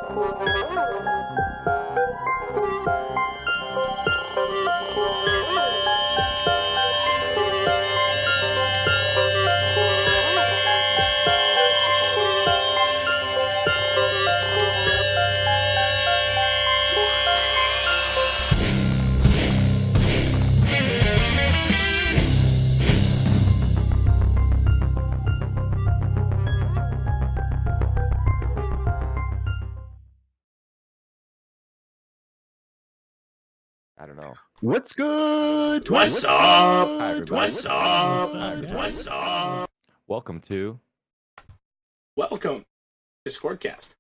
I don't know. What's good? What's up? Hi, everybody. What's up? Hi, everybody. What's up? Welcome to Welcome to Scordcast.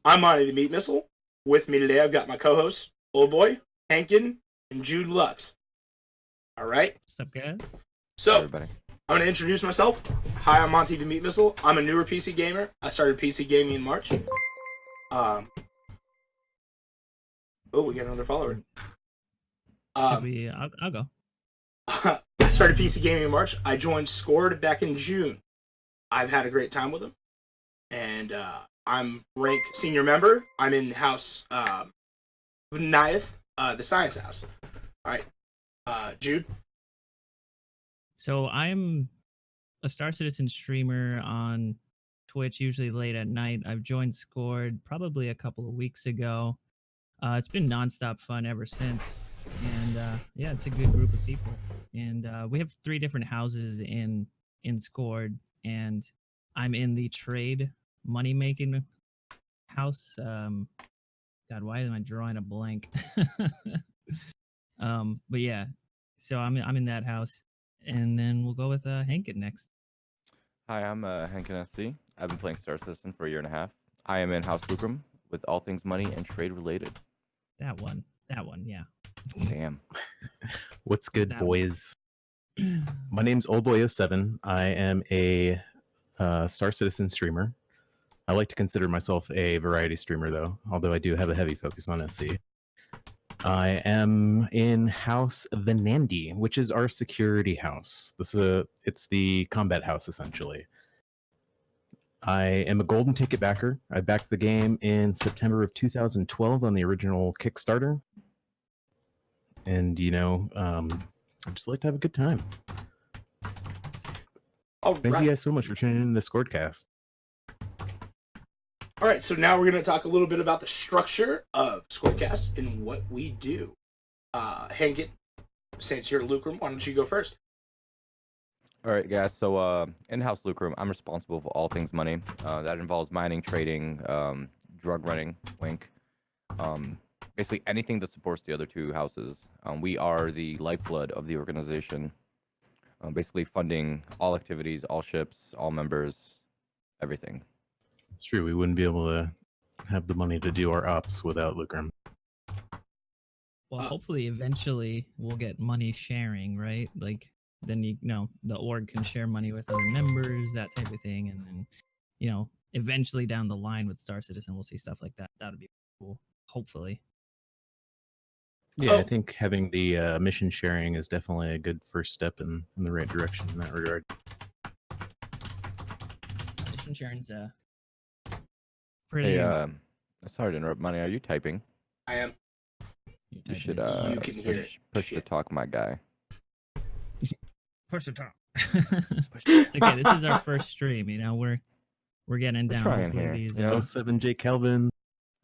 I'm MontyTheMeatMissile. With me today, I've got my co-hosts, Oldboy, Henken, and JudeLux. All right. What's up, guys? So, everybody. I'm going to introduce myself. Hi, I'm MontyTheMeatMissile. I'm a newer PC gamer. I started PC gaming in March. Oh, we got another follower. I'll go. I started PC gaming in March. I joined Scord back in June. I've had a great time with them. And I'm ranked senior member. I'm in house Niath, the science house. All right. Jude? So I'm a Star Citizen streamer on Twitch, usually late at night. I've joined Scored probably a couple of weeks ago. It's been nonstop fun ever since. And yeah, it's a good group of people. And we have 3 different houses in Scored. And I'm in the trade money-making house. God, why am I drawing a blank? But yeah, so I'm in that house. And then we'll go with Henken next. Hi, I'm Henken SC. I've been playing Star Citizen for a year and a half. I am in House Lucrum with all things money and trade related. That one, yeah. Damn. What's good, That boys? My name's Oldboy07. I am a Star Citizen streamer. I like to consider myself a variety streamer, though, although I do have a heavy focus on SC. I am in House Venandi, which is our security house. It's the combat house, essentially. I am a golden ticket backer. I backed the game in September of 2012 on the original Kickstarter. And, I just like to have a good time. Thank you guys so much for tuning in to Scordcast. All right, so now we're going to talk a little bit about the structure of Scordcast and what we do. Henken, since you're Lucrum, why don't you go first? All right, guys. So in-house Lucrum, I'm responsible for all things money. That involves mining, trading, drug running, wink. Basically anything that supports the other 2 houses. We are the lifeblood of the organization. Basically funding all activities, all ships, all members, everything. It's true. We wouldn't be able to have the money to do our ops without Lucrum. Well, hopefully, eventually, we'll get money sharing, right? Like, then the org can share money with other members, that type of thing, and then, eventually down the line with Star Citizen, we'll see stuff like that. That would be cool. Hopefully. Yeah, I think having the mission sharing is definitely a good first step in the right direction in that regard. Mission sharing's pretty. Hey, sorry to interrupt, Money. Are you typing? I am. You should You can hear it. push the Shit. talk, my guy. Push the top. It's okay. This is our first stream. We're getting down. trying Hopefully here, these, you know? 07 J Kelvin.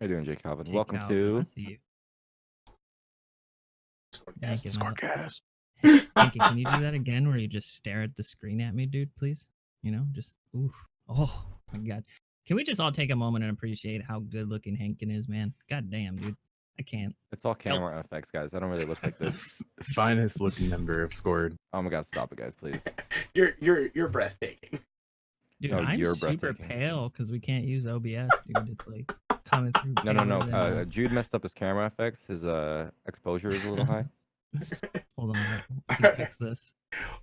How you doing, Jake Calvin? Jake Welcome Calvin, I to see you. Scordcast. Scordcast. Henky, can you do that again where you just stare at the screen at me, dude, please? Just oof. Oh my god. Can we just all take a moment and appreciate how good looking Henken is, man? God damn, dude. I can't. It's all camera effects, guys. I don't really look like this. Finest looking member of Scored. Oh my god, stop it, guys, please. You're breathtaking. Dude, No, I'm you're super breathtaking. pale because we can't use OBS, dude. It's like coming through. No. paler than, Jude messed up his camera effects. His exposure is a little high. Hold on, we can fix this.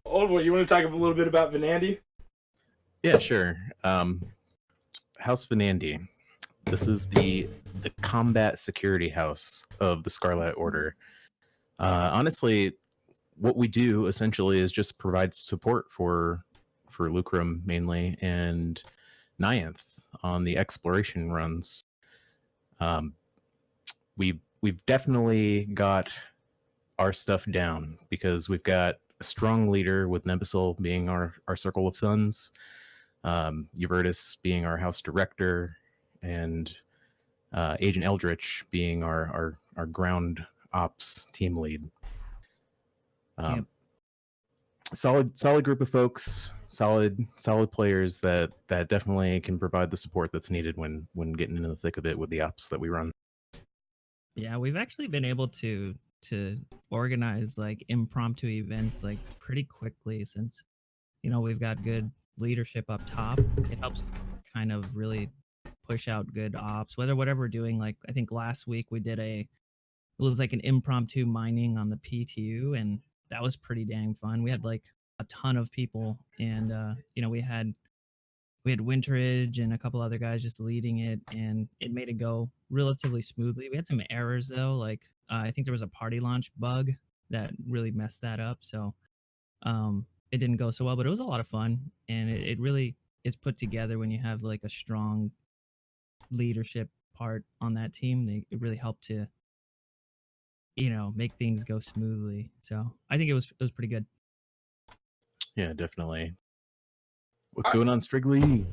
Oldboy, you want to talk a little bit about Venandi? Yeah, sure. House Venandi. This is the combat security house of the Scarlet Order. Honestly, what we do essentially is just provide support for Lucrum mainly and Nianth on the exploration runs. Um, we've definitely got our stuff down because we've got a strong leader with Nemesil being our circle of sons, Uvertus being our house director, and Agent Eldritch being our ground ops team lead. Yep. Solid group of folks, solid players that definitely can provide the support that's needed when getting into the thick of it with the ops that we run. Yeah, we've actually been able to organize like impromptu events like pretty quickly since we've got good leadership up top. It helps kind of really push out good ops. Whatever we're doing, like I think last week we did it was like an impromptu mining on the PTU, and that was pretty dang fun. We had like a ton of people, and we had Winteridge and a couple other guys just leading it, and it made it go relatively smoothly. We had some errors though, like I think there was a party launch bug that really messed that up, so it didn't go so well. But it was a lot of fun, and it really is put together when you have like a strong leadership part on that team. It really helped to make things go smoothly. So I think it was pretty good. Yeah, definitely. What's going on, Strigley?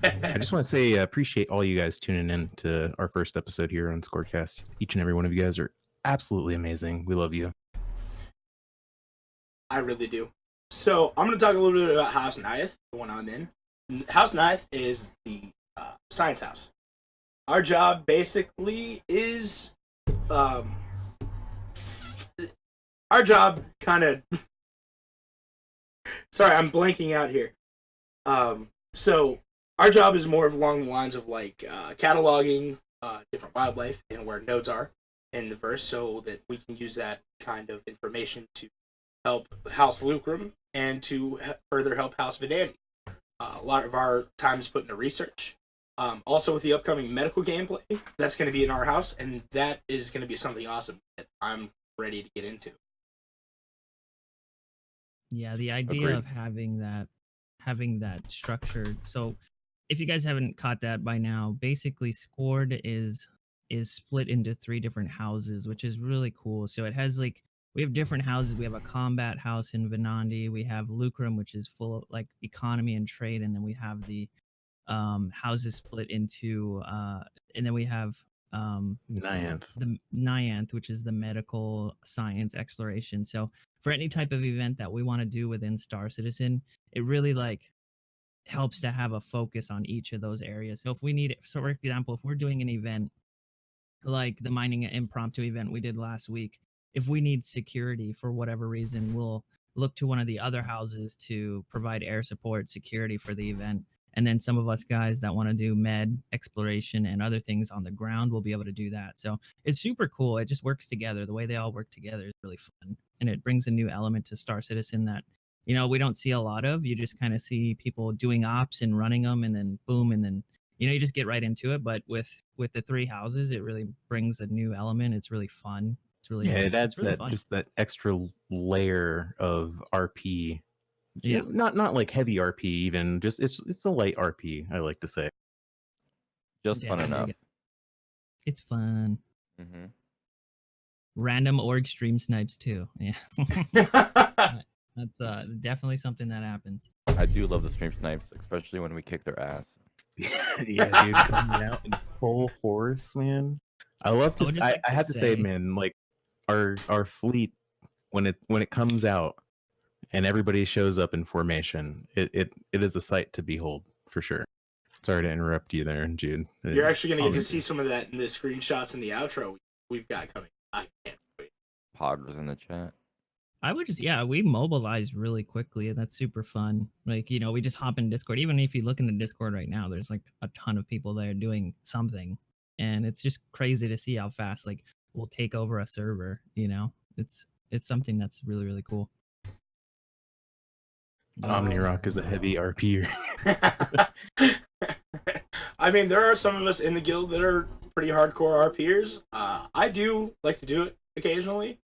I just want to say appreciate all you guys tuning in to our first episode here on Scordcast. Each and every one of you guys are absolutely amazing. We love you. I really do. So I'm going to talk a little bit about House Ninth, the one I'm in. House Ninth is the science house. Our job basically is our job kind of sorry, I'm blanking out here. So our job is more of along the lines of like cataloging different wildlife and where nodes are in the verse, so that we can use that kind of information to help House Lucrum and to further help House Vidandi. A lot of our time is put into research. Also, with the upcoming medical gameplay, that's going to be in our house, and that is going to be something awesome that I'm ready to get into. Yeah, the idea Agreed. of having that structured. So if you guys haven't caught that by now, basically Scored is split into 3 different houses, which is really cool. So it has like we have different houses. We have a combat house in Venandi. We have Lucrum, which is full of like economy and trade, and then we have the houses split into and then we have Nyanth. the Nyanth, which is the medical science exploration. So for any type of event that we want to do within Star Citizen, it really like helps to have a focus on each of those areas. So if we need, so for example, if we're doing an event like the mining impromptu event we did last week, if we need security for whatever reason, we'll look to one of the other houses to provide air support security for the event. And then some of us guys that want to do med exploration and other things on the ground will be able to do that. So it's super cool. It just works together. The way they all work together is really fun. And it brings a new element to Star Citizen that, we don't see a lot of. You just kind of see people doing ops and running them, and then boom, and then you just get right into it. But with the 3 houses, it really brings a new element. It's really fun. It's really It adds really that fun. just that extra layer of RP. Yeah. Not like heavy RP even. Just it's a light RP. I like to say. Just Yeah, fun there you enough. go. It's fun. Hmm. Random org stream snipes too. Yeah. That's definitely something that happens. I do love the stream snipes, especially when we kick their ass. Yeah, dude, coming out in full force, man. I love to. I would just like I to have to say, say- man, like our fleet when it comes out and everybody shows up in formation, it is a sight to behold for sure. Sorry to interrupt you there, Jude. You're actually going to get to Apologies. see some of that in the screenshots and the outro we've got coming. I can't wait. Poggers in the chat. I would just, we mobilize really quickly, and that's super fun. Like, we just hop in Discord. Even if you look in the Discord right now, there's like a ton of people there doing something, and it's just crazy to see how fast like we'll take over a server. It's something that's really cool. Omnirock is a heavy RP. I mean, there are some of us in the guild that are pretty hardcore RPers. I do like to do it occasionally.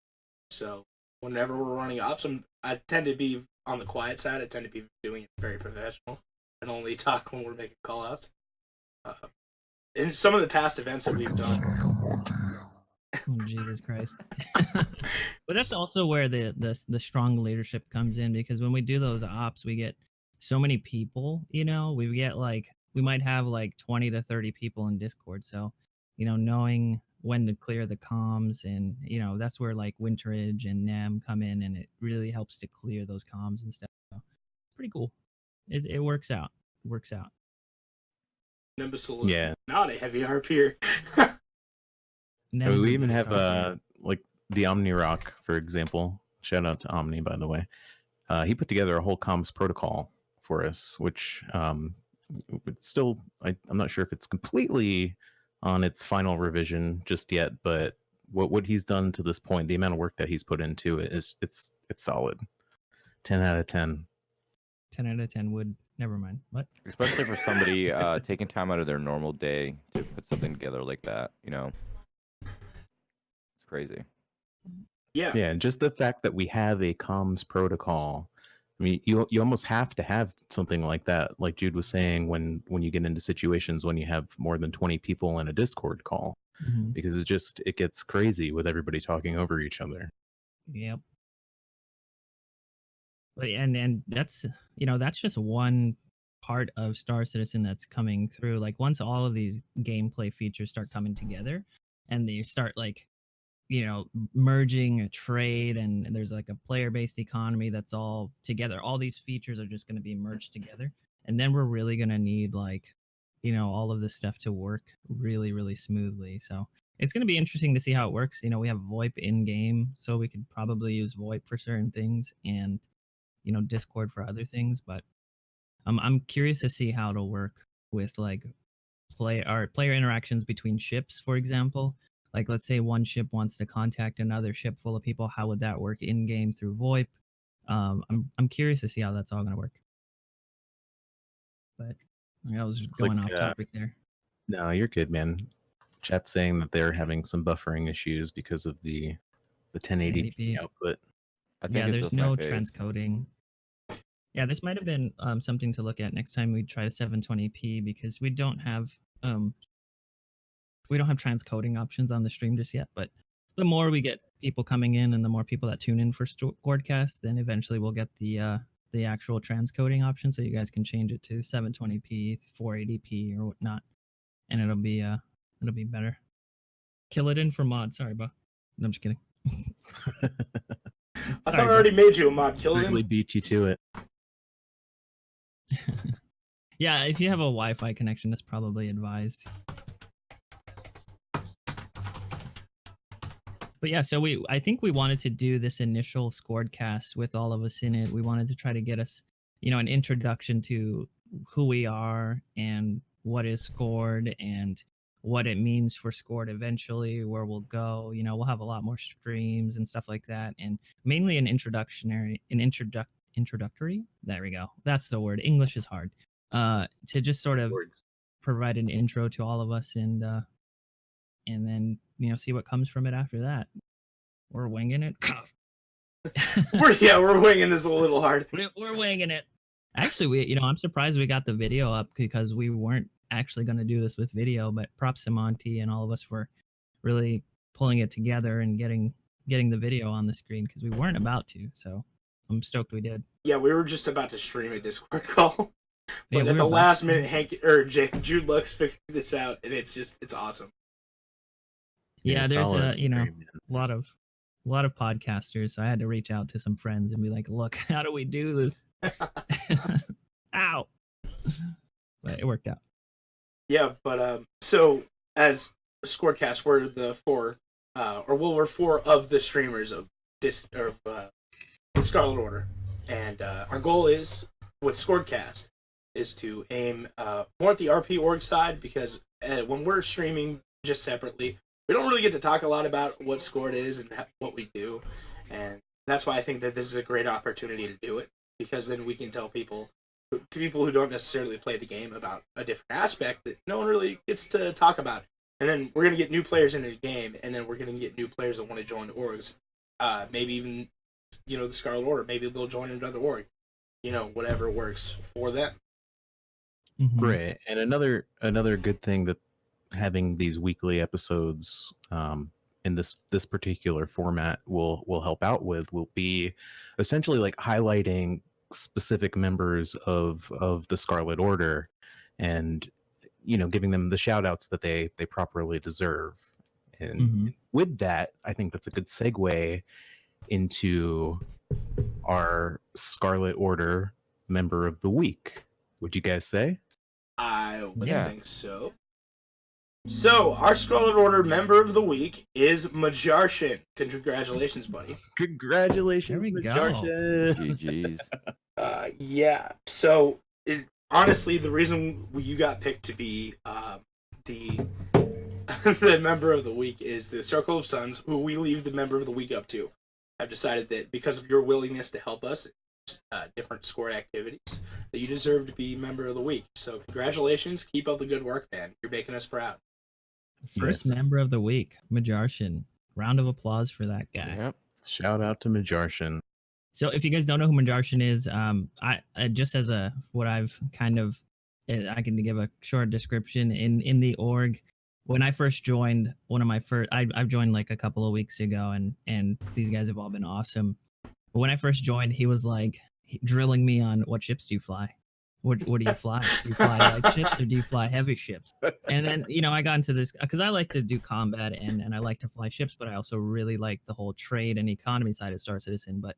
So whenever we're running ops, I tend to be on the quiet side. I tend to be doing it very professional and only talk when we're making callouts. in some of the past events that we've done. Oh, Jesus Christ. But that's also where the strong leadership comes in, because when we do those ops, we get so many people, we get we might have like 20 to 30 people in Discord. So, knowing when to clear the comms, and that's where like Winterage and Nem come in, and it really helps to clear those comms and stuff. So, pretty cool. It works out. Works out. Nimbusal is Yeah. not a heavy RPer. I mean, we even have like the Omni Rock, for example. Shout out to Omni, by the way. He put together a whole comms protocol for us, which it's still I'm not sure if it's completely on its final revision just yet, but what he's done to this point, the amount of work that he's put into it is it's solid. 10 out of 10. 10 out of 10 would. Never mind. What? Especially for somebody taking time out of their normal day to put something together like that, It's crazy. Yeah. Yeah, and just the fact that we have a comms protocol. I mean, you almost have to have something like that, like Jude was saying, when you get into situations when you have more than 20 people in a Discord call, because it gets crazy with everybody talking over each other. Yep. But and that's that's just one part of Star Citizen that's coming through. Like once all of these gameplay features start coming together, and they start merging a trade, and there's like a player-based economy that's all together. All these features are just going to be merged together, and then we're really going to need all of this stuff to work really, really smoothly. So it's going to be interesting to see how it works. We have VoIP in game, so we could probably use VoIP for certain things, and Discord for other things. But I'm curious to see how it'll work with player interactions between ships, for example. Like, let's say one ship wants to contact another ship full of people. How would that work in game through VoIP? I'm curious to see how that's all going to work. But I was going off topic there. No, you're good, man. Chat's saying that they're having some buffering issues because of the 1080p output. I think it's there's just no my face. transcoding. Yeah, this might have been something to look at next time we try 720p, because we don't have transcoding options on the stream just yet. But the more we get people coming in, and the more people that tune in for Scordcast, then eventually we'll get the actual transcoding option, so you guys can change it to 720p, 480p, or whatnot, and it'll be better. Kill it in for mod. Sorry, Bo. No, I'm just kidding. I thought I already made you a mod. Kill it. Really beat you to it. Yeah, if you have a Wi-Fi connection, that's probably advised. But yeah, so I think we wanted to do this initial Scordcast with all of us in it. We wanted to try to get us, an introduction to who we are and what is Scored and what it means for Scored eventually, where we'll go. We'll have a lot more streams and stuff like that, and mainly an introductory. There we go. That's the word. English is hard. To just sort of provide an intro to all of us, and then see what comes from it after that. We're winging it. We're winging this a little hard. We're winging it. Actually, I'm surprised we got the video up, because we weren't actually going to do this with video. But props to Monty and all of us for really pulling it together and getting the video on the screen, because we weren't about to. So I'm stoked we did. Yeah, we were just about to stream a Discord call, but at the last minute, JudeLux figured this out, and it's awesome. Yeah, there's a lot of podcasters, so I had to reach out to some friends and be like, look, how do we do this? Ow. But it worked out. Yeah, but so as Scordcast, we're four of the streamers of the Scarlet Order, and our goal is with Scordcast is to aim more at the RP org side, because when we're streaming just separately, we don't really get to talk a lot about what Scored is and what we do, and that's why I think that this is a great opportunity to do it, because then we can tell people who don't necessarily play the game about a different aspect that no one really gets to talk about. And then we're going to get new players into the game, and then we're going to get new players that want to join orgs. Maybe even, the Scarlet Order. Maybe they'll join another org. Whatever works for them. Mm-hmm. Right. And another good thing that having these weekly episodes in this particular format will help out with will be essentially like highlighting specific members of the Scarlet Order, and giving them the shout outs that they properly deserve. And with that, I think that's a good segue into our Scarlet Order member of the week. Would you guys say? I would Yeah. think so. So, our Scarlet Order member of the week is Majarshin. Congratulations, buddy. Congratulations, There we go. Majarshin. GG's. Yeah. So, honestly, the reason you got picked to be the the member of the week is the Circle of Suns, who we leave the member of the week up to. I've decided that because of your willingness to help us different scored activities, that you deserve to be member of the week. So congratulations, keep up the good work, man. You're making us proud. First Yes. member of the week, Majarshin. Round of applause for that guy. Yep. Shout out to Majarshin. So if you guys don't know who Majarshin is, I just as what I've kind of, I can give a short description in the org. When I first joined, I've joined like a couple of weeks ago, and these guys have all been awesome. But when I first joined, he was like drilling me on what ships do you fly? What do you fly? Do you fly light ships or do you fly heavy ships? And then I got into this because I like to do combat and I like to fly ships, but I also really like the whole trade and economy side of Star Citizen. But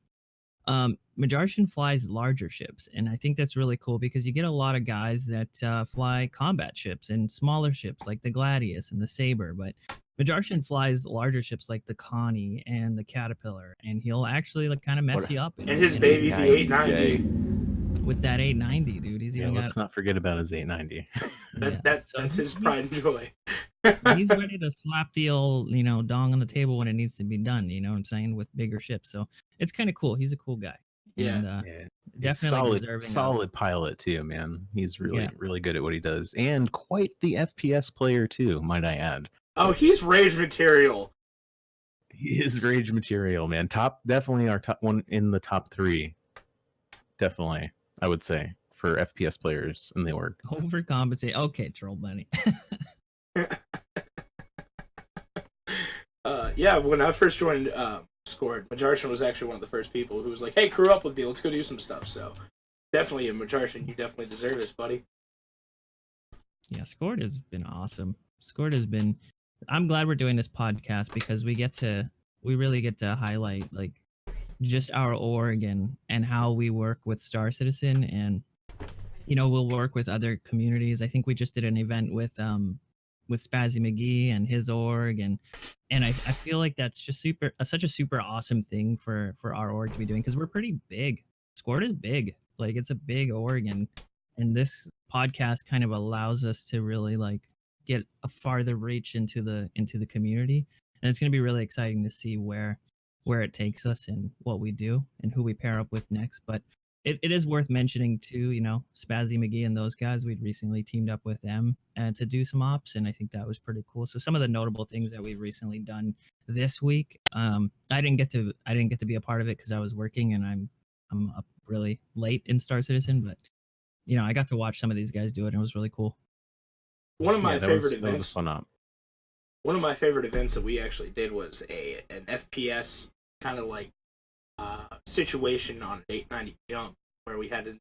Majarshin flies larger ships, and I think that's really cool because you get a lot of guys that fly combat ships and smaller ships like the Gladius and the Saber, but Majarshin flies larger ships like the Connie and the Caterpillar, and he'll actually like kind of mess you up. And his baby, the 890. With that 890, dude, he's Yeah, even let's not forget about his 890. That's his pride and joy. he's ready to slap the old, dong on the table when it needs to be done. You know what I'm saying? With bigger ships, so it's kind of cool. He's a cool guy. Yeah. And, Yeah. definitely deserving. Solid pilot too, man. He's really Yeah. really good at what he does, and quite the FPS player too, might I add. Oh, he's rage material. He is rage material, man. Definitely our top one in the top 3. Definitely, I would say, for FPS players in the org. Overcompensate. Okay, Troll Bunny. Yeah, when I first joined Scored, Majarshin was actually one of the first people who was like, hey, crew up with me, let's go do some stuff. So definitely, Majarshin, you definitely deserve this, buddy. Yeah, Scored has been awesome. Scored has been. I'm glad we're doing this podcast because we really get to highlight like just our org and how we work with Star Citizen, and we'll work with other communities. I think we just did an event with Spazzy McGee and his org, and I feel like that's just such a super awesome thing for our org to be doing because we're pretty big. Scored is big, like it's a big org, and this podcast kind of allows us to really like get a farther reach into the community, and it's going to be really exciting to see where it takes us and what we do and who we pair up with next. But it is worth mentioning too, Spazzy McGee and those guys, we'd recently teamed up with them to do some ops, and I think that was pretty cool. So some of the notable things that we've recently done this week, I didn't get to be a part of it because I was working and I'm up really late in Star Citizen, but I got to watch some of these guys do it, and it was really cool. One of my favorite That was events. a fun op. One of my favorite events that we actually did was an FPS kind of like situation on 890 jump where we had an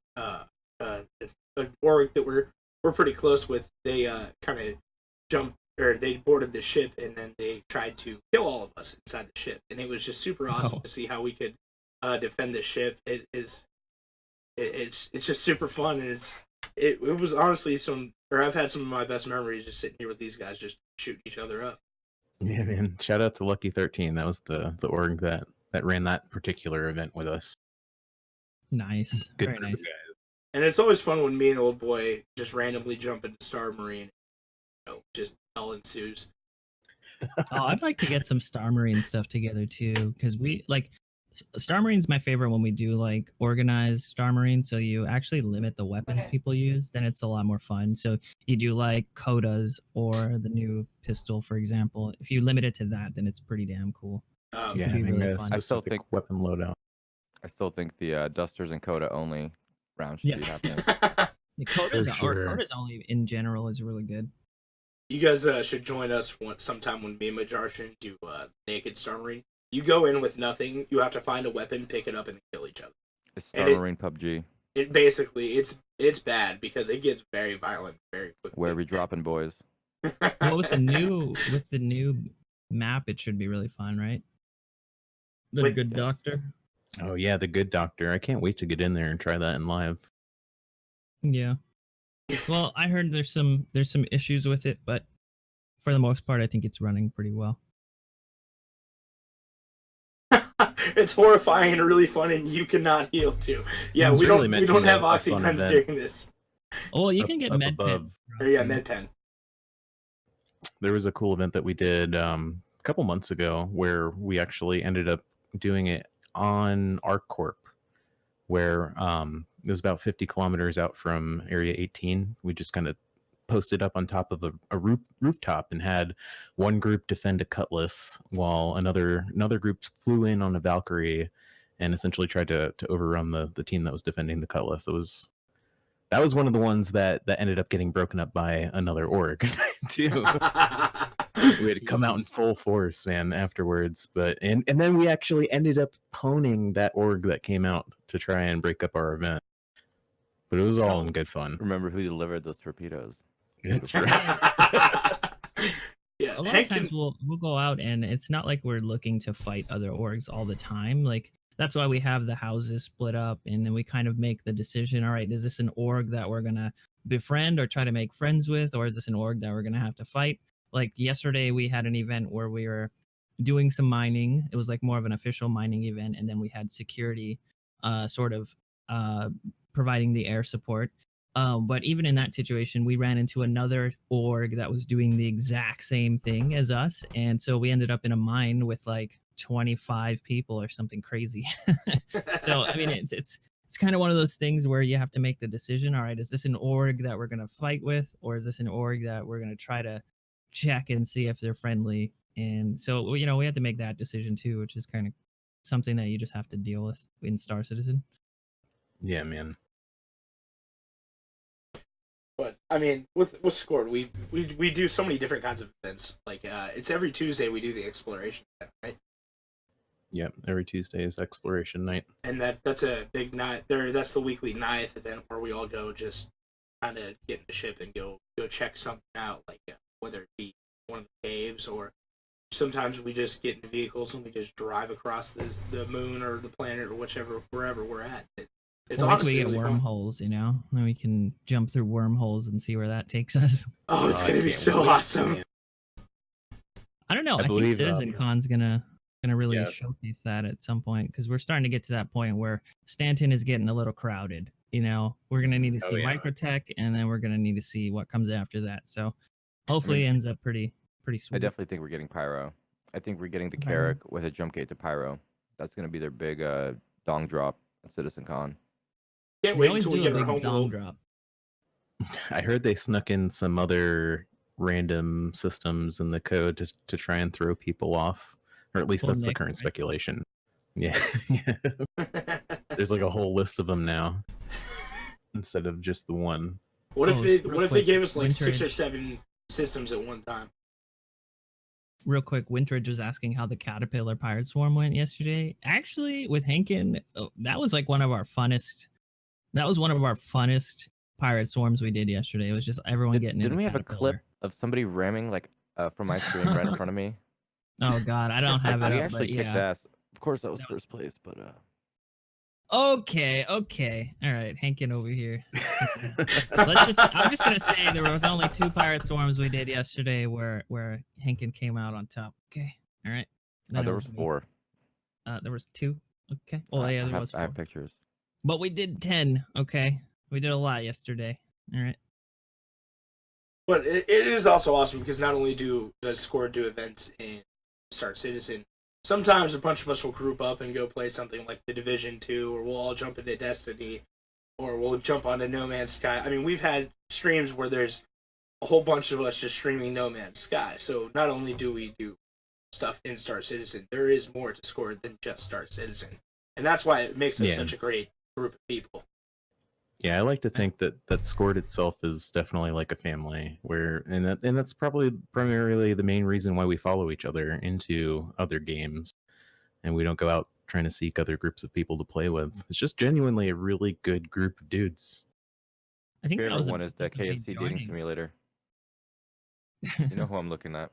org that we're pretty close with. They kind of jumped, or they boarded the ship, and then they tried to kill all of us inside the ship, and it was just super awesome to see how we could defend the ship. It's just super fun, and it was honestly I've had some of my best memories just sitting here with these guys just shooting each other up. Yeah, man. Shout out to Lucky 13. That was the org that ran that particular event with us. Nice. Good Very group nice. of guys. And it's always fun when me and Oldboy just randomly jump into Star Marine. Just hell ensues. Oh, I'd like to get some Star Marine stuff together too, because we like Star Marine's my favorite when we do like organized Star Marine. So you actually limit the weapons people use, then it's a lot more fun. So you do like Codas or the new pistol, for example. If you limit it to that, then it's pretty damn cool. Yeah, It'd be having really a fun. I still specific think- weapon loadout. I still think the Dusters and Coda only round should Yeah. be happening. The Codas For sure. Codas only in general is really good. You guys should join us sometime when me and Majarchin do Naked Star Marine. You go in with nothing. You have to find a weapon, pick it up, and kill each other. It's Star Marine PUBG. It basically it's bad because it gets very violent very quickly. Where are we dropping, boys? Well, with the new map, it should be really fun, right? The With- Good Yes. Doctor. Oh yeah, the Good Doctor. I can't wait to get in there and try that in live. Yeah. Well, I heard there's some issues with it, but for the most part, I think it's running pretty well. It's horrifying and really fun, and you cannot heal too. Yeah, It's we really don't meant to have be a oxy fun pens event. during this. Oh, well, you Up- can get up med above. Or yeah, med pen. There was a cool event that we did a couple months ago where we actually ended up doing it on ArcCorp, where it was about 50 kilometers out from Area 18. We just kind of posted up on top of a rooftop and had one group defend a cutlass while another group flew in on a Valkyrie and essentially tried to overrun the team that was defending the cutlass. That was one of the ones that ended up getting broken up by another org too. We had to come out in full force, man, afterwards. But and then we actually ended up pwning that org that came out to try and break up our event. But it was all in good fun. Remember who delivered those torpedoes? That's right. Yeah, A lot Henken- of times we'll go out, and it's not like we're looking to fight other orgs all the time. Like that's why we have the houses split up, and then we kind of make the decision. All right, is this an org that we're gonna befriend or try to make friends with, or is this an org that we're gonna have to fight? Like yesterday, we had an event where we were doing some mining. It was like more of an official mining event, and then we had security, sort of providing the air support. But even in that situation, we ran into another org that was doing the exact same thing as us, and so we ended up in a mine with like 25 people or something crazy. So I mean, it's kind of one of those things where you have to make the decision. All right, is this an org that we're gonna fight with, or is this an org that we're gonna try to check and see if they're friendly? And so we had to make that decision too, which is kind of something that you just have to deal with in Star Citizen. Yeah, man. But I mean, with Scored, we do so many different kinds of events. Like it's every Tuesday we do the exploration event, right? Yep. Every Tuesday is exploration night. And that's a big night. That's the weekly ninth event where we all go just kind of get in the ship and go check something out, like whether it be one of the caves or sometimes we just get in vehicles and we just drive across the moon or the planet or wherever we're at. It's Well, wait till honestly we get really fun. wormholes, then we can jump through wormholes and see where that takes us. Oh, it's I gonna be can't so wait, awesome. man. I don't know. I think believe, CitizenCon's gonna really yeah. showcase that at some point, because we're starting to get to that point where Stanton is getting a little crowded. We're gonna need to Oh, see yeah. Microtech, and then we're gonna need to see what comes after that. So hopefully it ends up pretty I sweet. definitely think we're getting Pyro. I think we're getting the Pyro. Carrack with a jump gate to Pyro. That's going to be their big dong drop at CitizenCon. Can't They wait always until we do a get our big home dom world. drop. I heard they snuck in some other random systems in the code to try and throw people off, or at least Well, that's the Nick, current right? speculation. Yeah, yeah. There's like a whole list of them now instead of just the one. What if Oh, they real what if they quick, gave us like 6 or Wintridge. 7 systems at one time? Real quick, Wintridge was asking how the Caterpillar Pirate Swarm went yesterday. Actually, with Henken, that was like one of our funnest. That was one of our funnest pirate swarms we did yesterday. It was just everyone getting in. Didn't we have a clip of somebody ramming from my screen right in front of me? Oh God, I don't have it We up, actually but kicked yeah. ass. Of course, that was That first place, but Okay. All right, Henken over here. I'm just gonna say there was only 2 pirate swarms we did yesterday where Henken came out on top. Okay. All right. Then it there was me. 4. There was 2. Okay. Well, yeah, there was 4. I have pictures. But we did 10. Okay. We did a lot yesterday. All right. But it is also awesome because not only does Score do events in Star Citizen, sometimes a bunch of us will group up and go play something like the Division 2, or we'll all jump into Destiny, or we'll jump onto No Man's Sky. I mean, we've had streams where there's a whole bunch of us just streaming No Man's Sky. So not only do we do stuff in Star Citizen, there is more to Score than just Star Citizen. And that's why it makes us Yeah. such a great group of people. Yeah, I like to think that Scored itself is definitely like a family, and that's probably primarily the main reason why we follow each other into other games, and we don't go out trying to seek other groups of people to play with. It's just genuinely a really good group of dudes. I think that Favorite was one is the basis of me KFC dating joining. simulator. You know who I'm looking at.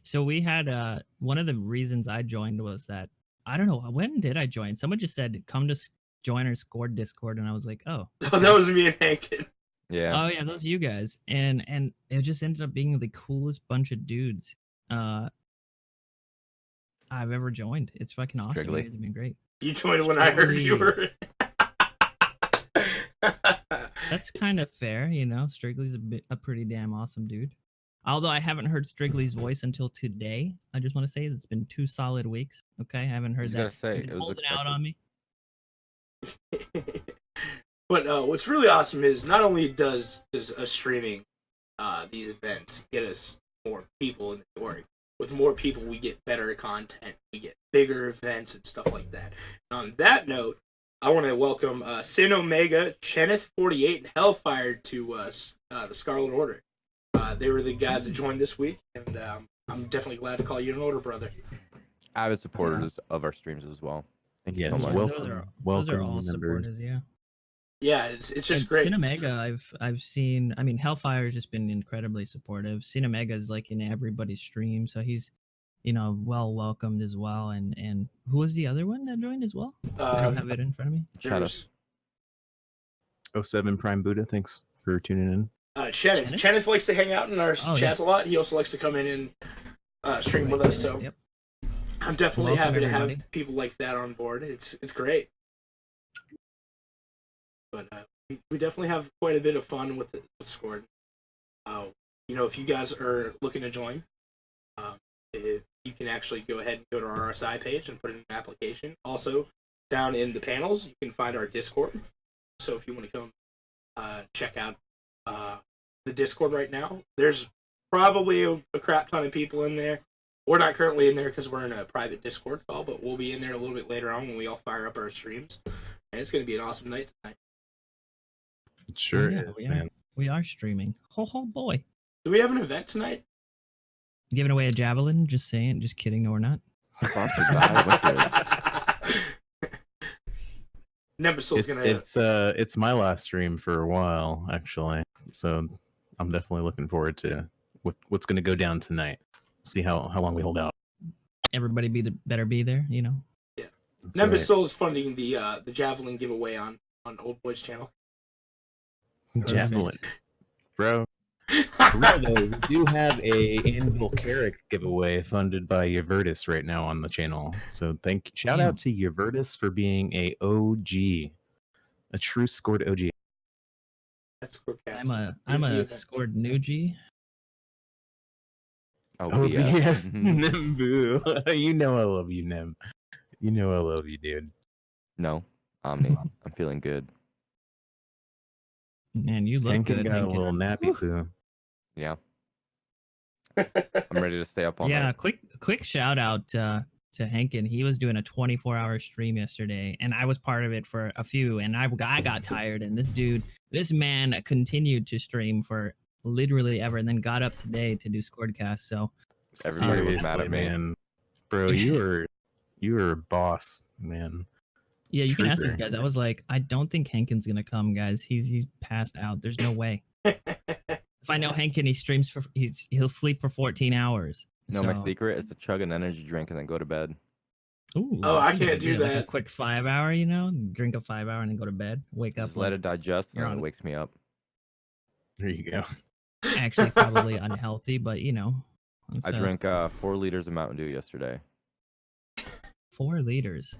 So we had one of the reasons I joined was that I don't know, when did I join? Someone just said come to join our Scored Discord, and I was like, oh, Oh, that was me and Henken. Yeah. oh yeah, those are you guys, and it just ended up being the coolest bunch of dudes I've ever joined. It's fucking awesome. You Striggly. guys have been great. You joined when I heard you were. That's kind of fair, you know. Strigley's a pretty damn awesome dude. Although I haven't heard Strigley's voice until today. I just want to say it's been 2 solid weeks. Okay, I haven't heard Just that. gotta say, He's been it was holding out expected. on me. But what's really awesome is not only does streaming these events get us more people in the door. With more people, we get better content. We get bigger events and stuff like that. And on that note, I want to welcome Sin Omega, Cheneth48, and Hellfire to the Scarlet Order. They were the guys that joined this week, and I'm definitely glad to call you an order brother. Avid supporters of our streams as well. Thank you Yes, so much. well- Those are welcome, all members. supporters, yeah. Yeah, it's just And great. Cinemega, I've seen. I mean, Hellfire has just been incredibly supportive. Cinemega is like in everybody's stream, so he's, you know, well welcomed as well. And who was the other one that joined as well? I don't have it in front of me. Shout out. There's 07 Prime Buddha, thanks for tuning in. Cheneth. Cheneth? Cheneth likes to hang out in our Oh, chats a lot. He also likes to come in and stream with us. So Yep. I'm definitely Welcome, happy to everybody. have people like that on board. It's great. But we definitely have quite a bit of fun with Scored. You know, if you guys are looking to join, you can actually go ahead and go to our RSI page and put in an application. Also, down in the panels, you can find our Discord. So if you want to come check out the Discord right now, there's probably a crap ton of people in there. We're not currently in there because we're in a private Discord call, but we'll be in there a little bit later on when we all fire up our streams. And it's going to be an awesome night tonight. It sure yeah, is, we man. We are streaming. Ho boy. Do we have an event tonight? Giving away a javelin. Just saying. Just kidding. No, we're not. Sponsored by Wicked. Nembisil's gonna. It's my last stream for a while, actually. So I'm definitely looking forward to what's going to go down tonight. See how long we hold out. Everybody better be there. You know. That's right. Nembisil is funding the javelin giveaway on Oldboy's channel. Javelin, bro. For real though, we do have a anvil carrot giveaway funded by Yvertus right now on the channel. So shout out to Yvertus for being a OG, a true Scored OG. That's Scordcast. I'm a Scored Nuji. Oh yeah. yes, Nimbu. You know I love you, Nim. You know I love you, dude. No, Omni. I'm feeling good. Man, you look Henken good. got a Henken. little nappy poo. Yeah. I'm ready to stay up all Yeah, night. quick shout out to Henken. He was doing a 24-hour stream yesterday, and I was part of it for a few, and I got tired, and this man continued to stream for literally ever, and then got up today to do Scordcast. So Everybody was mad Seriously, at me. man. Bro, you were a boss, man. yeah, you can ask these Trooper. guys. I was like, I don't think Henken's gonna come, guys. He's passed out. There's no way. If I know Henken, he streams he'll sleep for 14 hours. No, my So- secret is to chug an energy drink and then go to bed. Ooh, Oh, I you can't could do like a that. quick 5-hour, you know, drink a 5-hour and then go to bed. Wake up. Just let like- it digest and you're then it on- wakes me up. There you go. Actually, probably unhealthy, but you know, I drank 4 liters of Mountain Dew yesterday. 4 liters.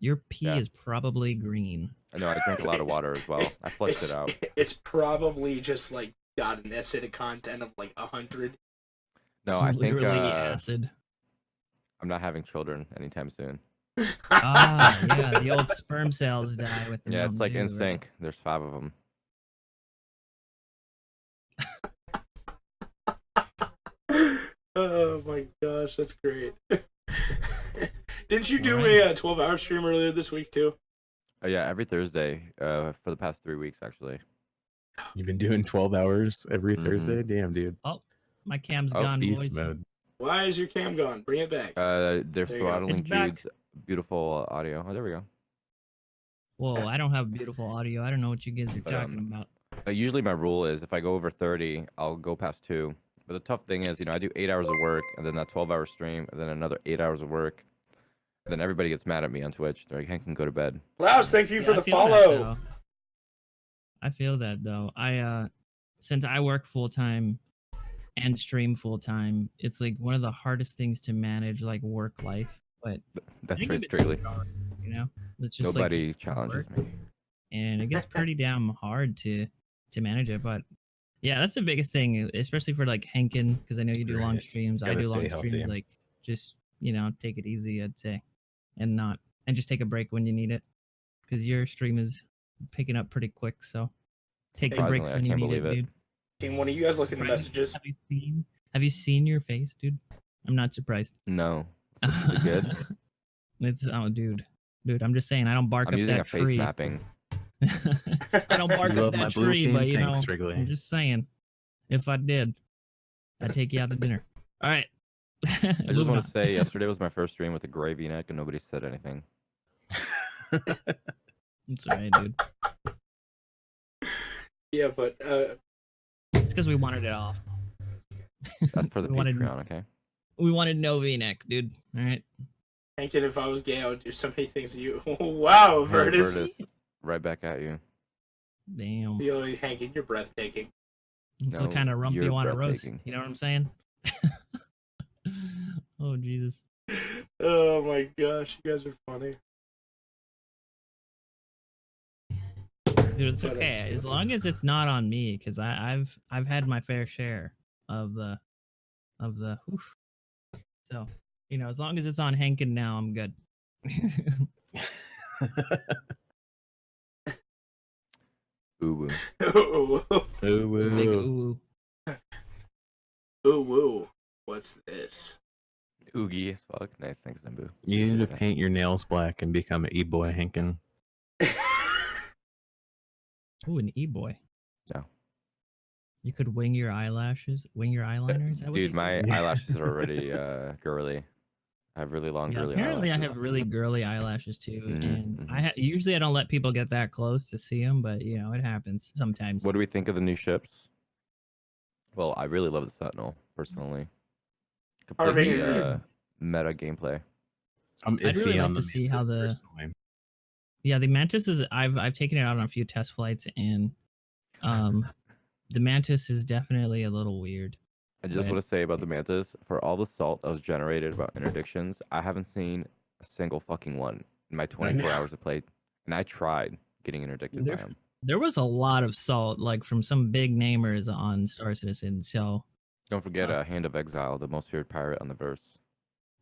Your pee Yeah. is probably green. I know I drank a lot of water as well. I flushed it out. It's probably just like got an acidic content of like 100. No, I It's think literally acid. I'm not having children anytime soon. Ah, yeah, the old sperm cells die with the Yeah, it's Mountain like Dew, in right? sync. There's 5 of them. Oh my gosh, that's great. Didn't you do Alright. a 12-hour stream earlier this week too? Yeah, every Thursday for the past 3 weeks actually. You've been doing 12 hours every Mhm. Thursday? Damn, dude. Oh, my cam's Oh, gone, Beast boys. mode. Why is your cam gone? Bring it back. They're There you go. throttling It's back. Jude's beautiful audio. Oh, there we go. Whoa, I don't have beautiful audio. I don't know what you guys are But, talking about. Usually my rule is if I go over 30, I'll go past 2. But the tough thing is, I do 8 hours of work and then that 12-hour stream and then another 8 hours of work. Then everybody gets mad at me on Twitch. They're like, Hank can go to bed. Laos, thank you Yeah, for I the feel that, follow. though. I feel that though. Since I work full time and stream full time, it's like one of the hardest things to manage, like work life. But That's think right, of it straightly. you know, it's just Nobody like challenges work, me. and it gets pretty damn hard to manage it. But yeah, that's the biggest thing, especially for like Henken, because I know you do long Right. streams. I Gotta do stay long streams. healthy. Like just take it easy, I'd say, and just take a break when you need it, because your stream is picking up pretty quick. So take the breaks Surprisingly, I when you can't need believe it, it. dude. Can one of you guys look in the messages? Have you seen your face, dude? I'm not surprised. No. Is it good? It's dude. I'm just saying I don't bark I'm up using that a face tree. mapping. I don't bark You up love my that blue tree, theme? but Thanks, Wrigley. I'm just saying, if I did, I'd take you out to dinner. All right. I just want to say yesterday was my first stream with a gray V-neck and nobody said anything. It's all right, dude. Yeah, but It's because we wanted it off. That's for the We wanted- Patreon, okay? We wanted no V-neck, dude. All right. Hankin, if I was gay, I would do so many things to you. Wow, Hey, Virtus. Virtus, right back at you. Damn. Yo, Hankin, you're breathtaking. It's the No, kind of rump you you're want to roast. breathtaking. You know what I'm saying? Oh Jesus. Oh my gosh, you guys are funny. Dude, it's okay as long as it's not on me, because I've had my fair share of the oof. So as long as it's on Henken now, I'm good. Ooh woo. Ooh, Ooh, It's a big woo. ooh. ooh, woo. What's this? Oogie as fuck. Nice, thanks, Zimbu. You need to paint your nails black and become an e-boy, Henken. Ooh, an e-boy. Yeah. You could wing your eyelashes, wing your eyeliner. Is that what Dude, they my Yeah. eyelashes are already girly. I have really long do? Yeah, girly apparently eyelashes. I have really girly eyelashes too, Mhm, and mhm. usually I don't let people get that close to see them, but it happens sometimes. What do we think of the new ships? Well, I really love the Sentinel, personally. Harvey, Completely agree. meta gameplay. I'm I'd really iffy like on to the see how Mantis, the personally. the Mantis is. I've taken it out on a few test flights, and the Mantis is definitely a little weird. I just But- want to say about the Mantis, for all the salt that was generated about interdictions, I haven't seen a single fucking one in my 24 hours of play. And I tried getting interdicted by him. There was a lot of salt, like from some big namers on Star Citizen. So Don't forget Hand of Exile, the most feared pirate on the verse.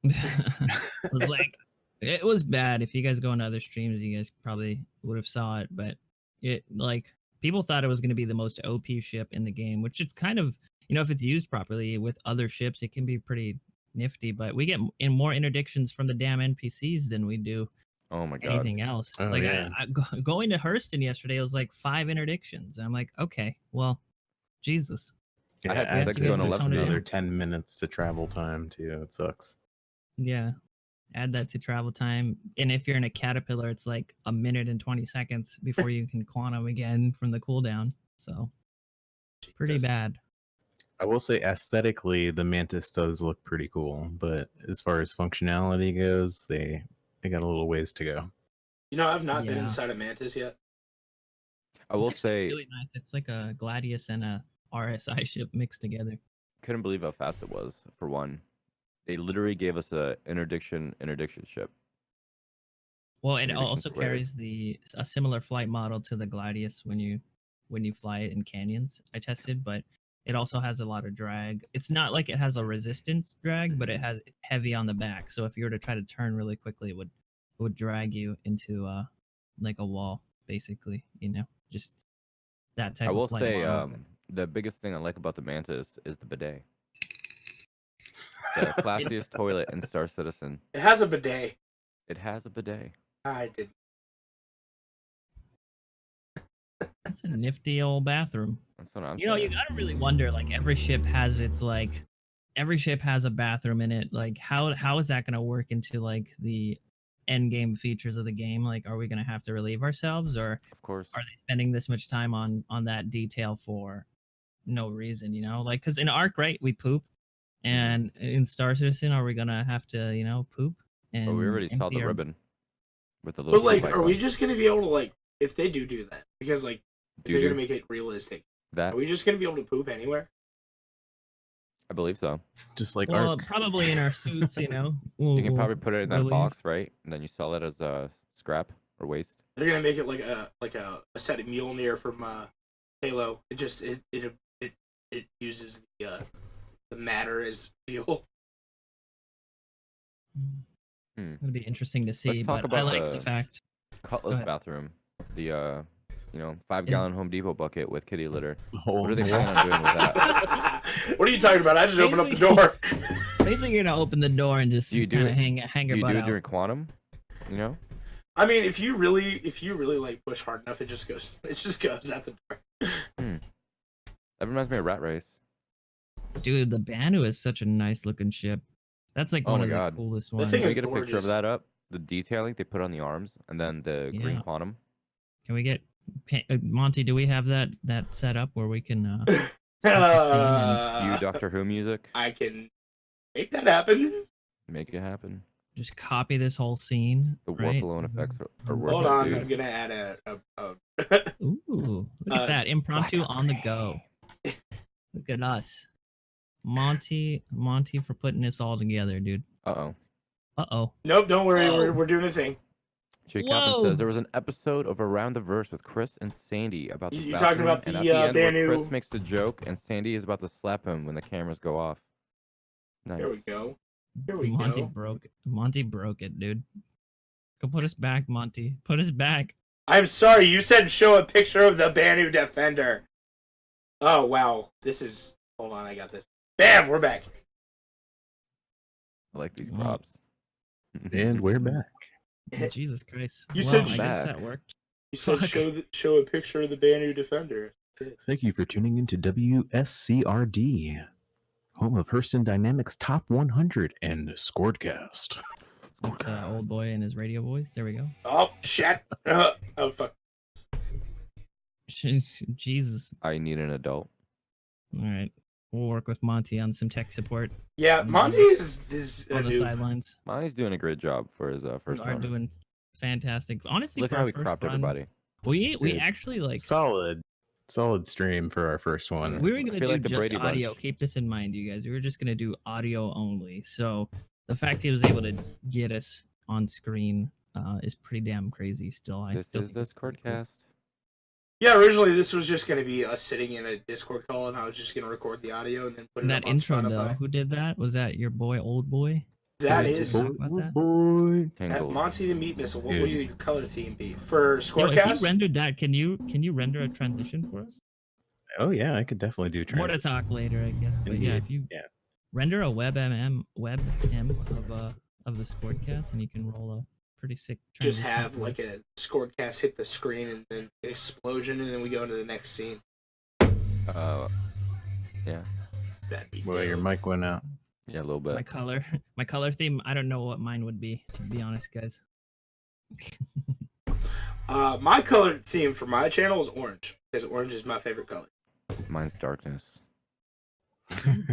it was like it was bad. If you guys go into other streams, you guys probably would have saw it. But it people thought it was going to be the most OP ship in the game, which it's kind of if it's used properly with other ships, it can be pretty nifty. But we get in more interdictions from the damn NPCs than we do Oh my god. anything else. Oh, like yeah. going to Hurston yesterday, it was like 5 interdictions. And I'm like, okay, well, Jesus. Yeah, I had adds six going to adds left another speed. 10 minutes to travel time, too. It sucks. Yeah. Add that to travel time. And if you're in a caterpillar, it's like a minute and 20 seconds before you can quantum again from the cooldown. So pretty bad. I will say aesthetically, the Mantis does look pretty cool, but as far as functionality goes, they got a little ways to go. I've not been Yeah. inside a Mantis yet. I will It's actually say, really nice. It's like a Gladius and a RSI ship mixed together. couldn't believe how fast it was, for one. They literally gave us a interdiction ship. Well, it Interdiction also squared. carries a similar flight model to the Gladius when you fly it in canyons. I tested, but it also has a lot of drag. It's not like it has a resistance drag, but it's heavy on the back. So if you were to try to turn really quickly, it would drag you into like a wall, basically. Just that type I will of flight say, model. the biggest thing I like about the Mantis is the bidet. It's the classiest toilet in Star Citizen. It has a bidet. It has a bidet. I did. That's a nifty old bathroom. That's what I'm You know, you saying. gotta really wonder. Like every ship has its like, every ship has a bathroom in it. Like how is that gonna work into like the end game features of the game? Like, are we gonna have to relieve ourselves, or Of course. are they spending this much time on that detail for no reason? You know, like because in Arc, right, we poop, and in Star Citizen, are we gonna have to poop But and we already saw empty the our ribbon with the little But like, poop are we icon. just gonna be able to like, if they do that, because like, if they're Do gonna make it realistic, that? are we just gonna be able to poop anywhere? I believe so. Just like well, Ark. probably in our suits, you know. You can probably put it in that relieve. box, right? And then you sell it as scrap or waste. They're gonna make it like a set of Mjolnir from Halo. It uses the matter as fuel. It'll be interesting to see, talk but I about like the the- fact. Cutlass ahead. bathroom. The 5-gallon Home Depot bucket with kitty litter. What are they Holes. planning on doing with that? What are you talking about? I just opened up the door. Basically, you're gonna open the door and just Do you do kind of it- hang Do your you butt do it out. during quantum? You know? I mean, if you really like push hard enough, it just goes out the door. That reminds me of Rat Race. Dude, the Banu is such a nice looking ship. That's like Oh one my of the God. coolest The ones. thing Can we is get a picture of gorgeous. that up? The detailing they put on the arms, and then the green Yeah. quantum. Can we get Monty? Do we have that set up where we can start the scene and Cue Doctor Who music. I can make that happen. Make it happen. just copy this whole scene? The right? warp alone effects are worth Hold it, on, dude. I'm gonna add a Ooh, look at that impromptu blackout on the go. Look at us, Monty for putting this all together, dude. Uh-oh. Uh-oh. Nope, don't worry, Whoa. we're doing a thing. Jake Whoa. Kaplan says there was an episode of Around the Verse with Chris and Sandy about the You're talking bathroom, about and the, at the end where Banu- Chris makes the joke and Sandy is about to slap him when the cameras go off. Nice. Here we go. Here we Monty go. broke it, dude. Go put us back, Monty. Put us back. I'm sorry, you said show a picture of the Banu Defender. Oh wow, this is. Hold on, I got this. Bam, we're back. I like these Wow. props. And we're back. Jesus Christ. You well, said I guess back. that worked. You said Fuck. show a picture of the Banu Defender. Thank you for tuning into WSCRD, home of Hurston Dynamics Top 100 and Scordcast. That's Oldboy and his radio voice. There we go. Oh shit! Oh fuck! Jesus. I need an adult. All right. We'll work with Monty on some tech support Yeah, Monty is a on the noob. sidelines. Monty's doing a great job for his We first are run. doing fantastic. Honestly, Look for how our he first cropped run, everybody. We Dude, actually like Solid stream for our first one. we were I gonna feel do like the just Brady audio. Bunch. Keep this in mind, you guys. We were just gonna do audio only. So the fact he was able to get us on screen is pretty damn crazy. Still, This still is think the it's pretty cool. Scordcast. Yeah, originally this was just going to be us sitting in a Discord call, and I was just going to record the audio and then put it That up on intro Spotify. though, who did that? Was that your boy Oldboy? That Did you is talk about that? Boy. at Tangled. Monty the Meat Missile. What will Dude. your color theme be for Yo, if Scordcast? you rendered that, can you render a transition for us? Oh yeah, I could definitely do More to trans. talk later, I guess. But yeah, if you render a WebM of the Scordcast, and you can roll a pretty sick. Just transition have for like us. a Scordcast hit the screen and then an explosion, and then we go into the next scene. Yeah, That'd be Well, your dope. mic went out. yeah, a little my bit. color theme. I don't know what mine would be, to be honest, guys. My color theme for my channel is orange because orange is my favorite color, Mine's darkness.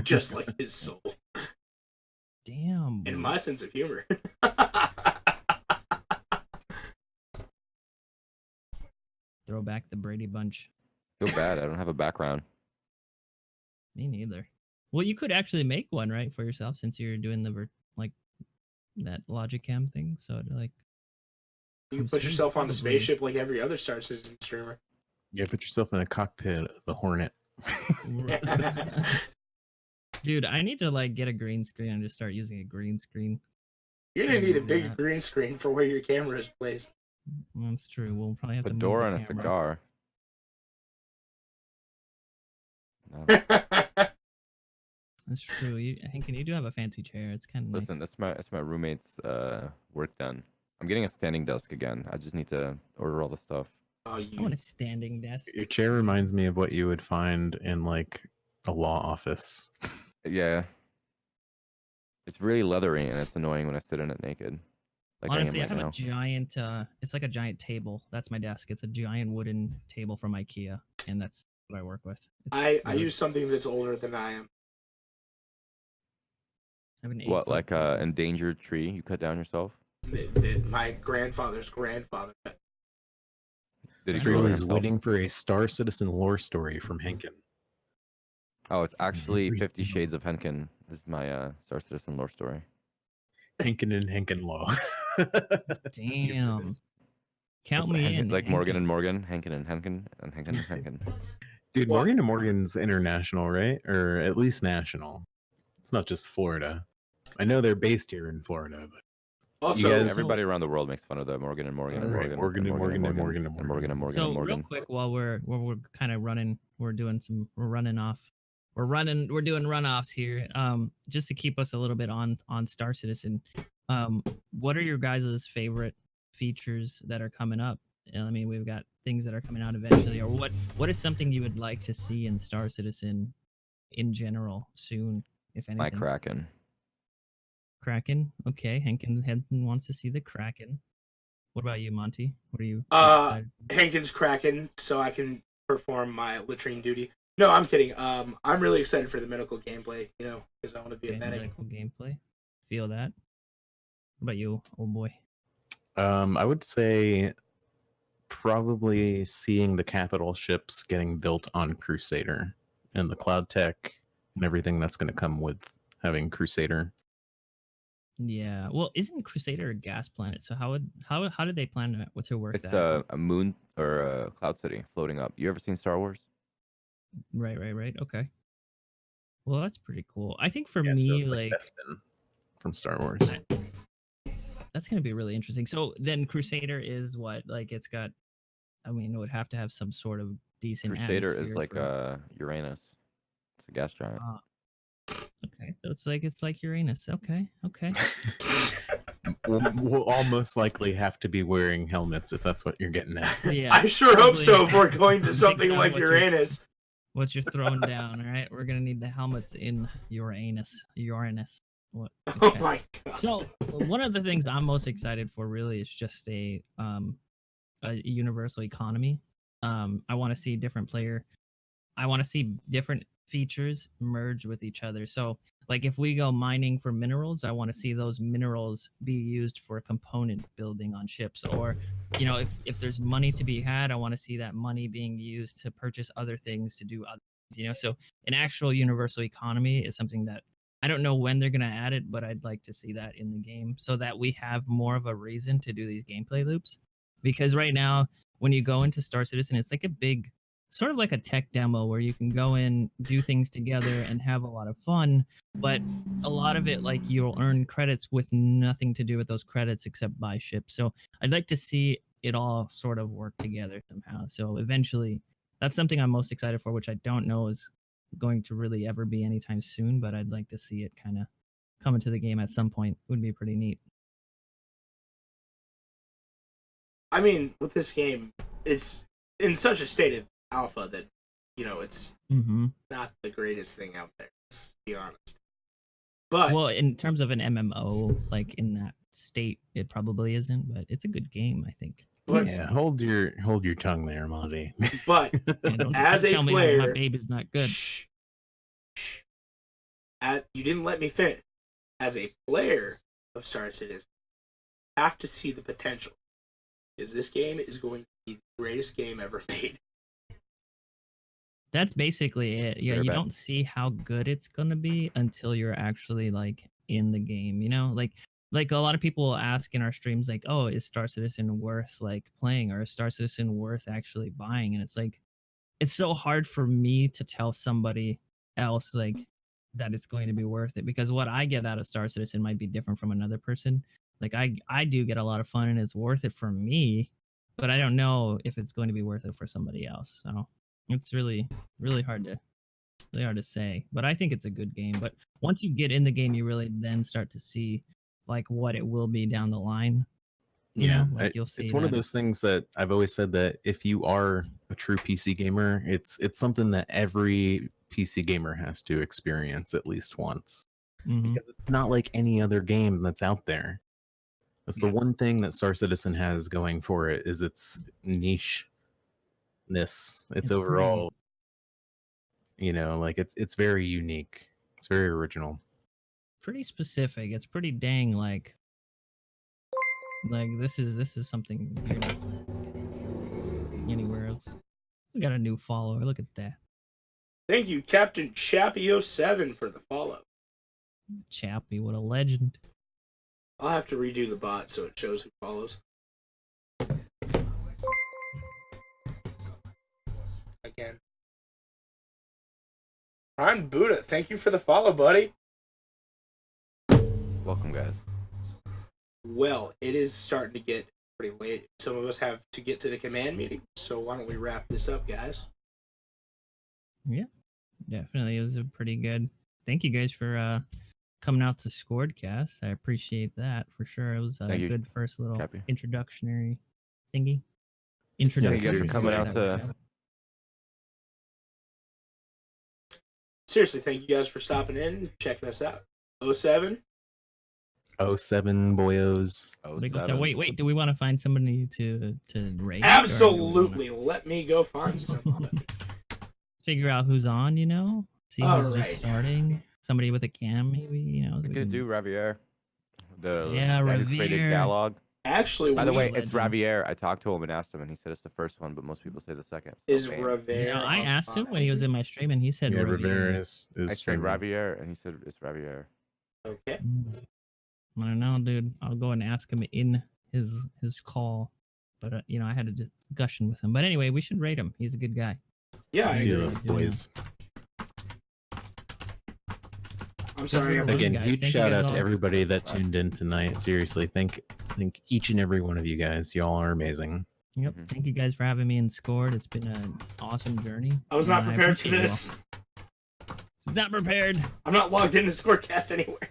just like his soul Damn. and boy. my sense of humor. Throw back the Brady Bunch. Feel bad. I don't have a background. Me neither. Well, you could actually make one, right, for yourself since you're doing the like that Logic Cam thing. So like You can I'm put soon yourself on the probably- spaceship like every other Star Citizen streamer. Yeah, put yourself in a cockpit of the Hornet. Dude, I need to like get a green screen and just start using a green screen. You're gonna need a Yeah. bigger green screen for where your camera is placed. That's true. We'll probably have to move the Fedora and a camera. cigar. No. That's true. Henken, you do have a fancy chair. It's kind of nice. Listen, that's my roommate's work done. I'm getting a standing desk again. I just need to order all the stuff. Oh, I want a standing desk. Your chair reminds me of what you would find in like a law office. Yeah. It's really leathery and it's annoying when I sit in it naked. Like Honestly, I I am have right a now. giant. It's like a giant table. That's my desk. It's a giant wooden table from IKEA, and that's what I work with. It's I really- use something that's older than I am. I have an 8 What, foot like a table. endangered tree you cut down yourself? My grandfather's grandfather. Did he Stream grow it is himself? waiting for a Star Citizen lore story from Henken. Oh, it's actually Read 50 them. Shades of Henken. This is my Star Citizen lore story. Henken and Henken law. Damn. Count me Henken, in. like Morgan Henken. and Morgan, Henken and Henken, and Henken and Henken. Dude, Well- Morgan & Morgan's international, right? Or at least national. It's not just Florida. I know they're based here in Florida, but Also, guys- Everybody around the world makes fun of the Morgan and Morgan and All right, Morgan and Morgan Morgan and and Morgan Morgan and Morgan and Morgan and and Morgan So and real Morgan. quick, while we're kind of running, we're doing runoffs here. Just to keep us a little bit on Star Citizen. What are your guys' favorite features that are coming up? I mean, we've got things that are coming out eventually, or what is something you would like to see in Star Citizen in general soon, if anything? My Kraken. Kraken. Okay, Henken wants to see the Kraken. What about you, Monty? What are you Uh, excited? Henken's cracking, so I can perform my latrine duty. No, I'm kidding. I'm really excited for the medical gameplay. You know, because I want to be a Okay, medic. medical gameplay. Feel that. What about you, old boy? I would say probably seeing the capital ships getting built on Crusader and the cloud tech and everything that's going to come with having Crusader. Yeah. Well, isn't Crusader a gas planet? So how did they plan to work It's that? a moon or a cloud city floating up. You ever seen Star Wars? Right. Okay. Well, that's pretty cool. I think for Yeah, so me, it's like Bespin from Star Wars. that's gonna be really interesting. So then Crusader is what? Like it's got. I mean, it would have to have some sort of decent Crusader is atmosphere like for. Uranus. It's a gas giant. Okay, so it's like Uranus. Okay. We'll almost likely have to be wearing helmets if that's what you're getting at. Yeah. I sure hope probably. so. If we're going to I'm something thinking like what you're- Uranus. What you're throwing down, all right? We're gonna need the helmets in Uranus. What? Oh okay. my god. So one of the things I'm most excited for really is just a universal economy. I want to see I want to see different features merge with each other. So like if we go mining for minerals, I want to see those minerals be used for component building on ships. Or, you know, if there's money to be had, I want to see that money being used to purchase other things, to do other things, you know. So an actual universal economy is something that I don't know when they're going to add it, but I'd like to see that in the game so that we have more of a reason to do these gameplay loops. Because right now, when you go into Star Citizen, it's like a big, sort of like a tech demo where you can go in, do things together, and have a lot of fun. But a lot of it, like you'll earn credits with nothing to do with those credits except buy ships. So I'd like to see it all sort of work together somehow. So eventually, that's something I'm most excited for, which I don't know is going to really ever be anytime soon. But I'd like to see it kind of come into the game at some point. Would be pretty neat. I mean, with this game, it's in such a state of alpha that, you know, it's Mm-hmm. not the greatest thing out there. Let's be honest. But Well, in terms of an MMO, like in that state, it probably isn't, but it's a good game, I think. but Yeah, hold your tongue there, Monty. but Yeah, don't, As don't a tell me player- my baby's not good. shh. You didn't let me finish. As a player of Star Citizen, you have to see the potential. Because this game is going to be the greatest game ever made. That's basically it. Yeah, Very you bad. don't see how good it's gonna be until you're actually like in the game. You know, like a lot of people will ask in our streams, like, "Oh, is Star Citizen worth like playing, or is Star Citizen worth actually buying?" And it's like, it's so hard for me to tell somebody else like that it's going to be worth it, because what I get out of Star Citizen might be different from another person. Like I do get a lot of fun and it's worth it for me, but I don't know if it's going to be worth it for somebody else. So it's really hard to say. But I think it's a good game. But once you get in the game, you really then start to see like what it will be down the line. You know, like you'll see it's one of that those it's- things that I've always said that if you are a true PC gamer, it's something that every PC gamer has to experience at least once. Mhm. Because it's not like any other game that's out there. That's the Yeah. one thing that Star Citizen has going for it is its niche-ness. It's overall, like it's very unique. It's very original. pretty specific. It's pretty dang like this is something you're not anywhere else. We got a new follower. Look at that. Thank you, Captain Chappie07 for the follow. Chappie, what a legend. I'll have to redo the bot so it shows who follows. Again. Prime Buddha, thank you for the follow, buddy. Welcome, guys. Well, it is starting to get pretty late. Some of us have to get to the command meeting, so why don't we wrap this up, guys? Yeah, definitely. It was a pretty good. Thank you guys for coming out to Scordcast. I appreciate that for sure. It was a Thank you, good first little Chappie. introductory thingy. Thank you guys for Introductory. coming out to- Seriously, thank you guys for stopping in, checking us out. 07. 07 boyos. So wait. Do we want to find somebody to rate? Absolutely. Let me go find somebody. Figure out who's on. See who's Alright. just starting. Somebody with a cam, maybe. We could do Ravier. The Yeah, guy who created Ravier. Galog. Actually, By the way, Legend. it's Ravier. I talked to him and asked him, and he said it's the first one, but most people say the second. So is bam. Rivera. I asked him when he was in my stream, and he said Yeah, Riviera. Rivera is I said streaming. Ravier, and he said it's Ravier. Okay. I don't know, dude. I'll go and ask him in his call, but I had a discussion with him. But anyway, we should rate him. He's a good guy. Yeah, I Let's do agree. this, boys. I'm sorry. Well, Again, guys, huge thank you shout guys out to all. everybody that tuned in tonight. Seriously, thank each and every one of you guys. Y'all are amazing. Yep. Mhm. Thank you guys for having me in Scored. It's been an awesome journey. I was not and prepared for appreciate you this. all. Not prepared. I'm not logged into Scordcast anywhere.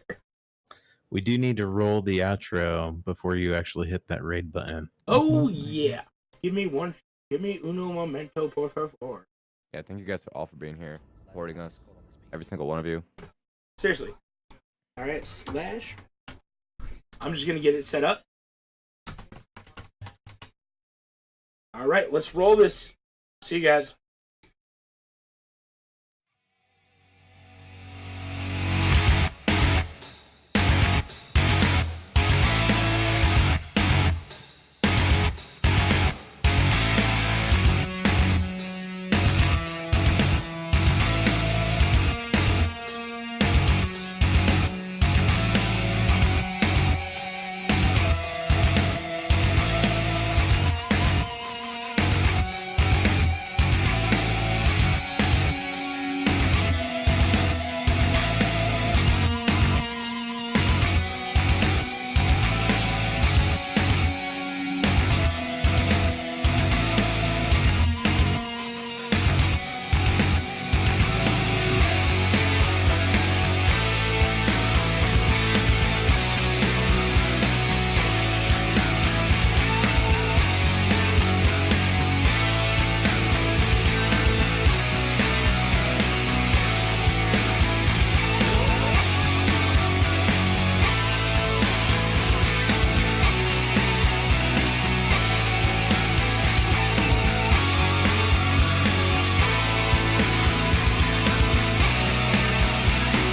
We do need to roll the outro before you actually hit that raid button. Oh, yeah. Give me uno momento, por favor. Yeah, thank you guys all for being here, supporting us. Every single one of you. Seriously. All right, slash. I'm just going to get it set up. All right, let's roll this. See you guys.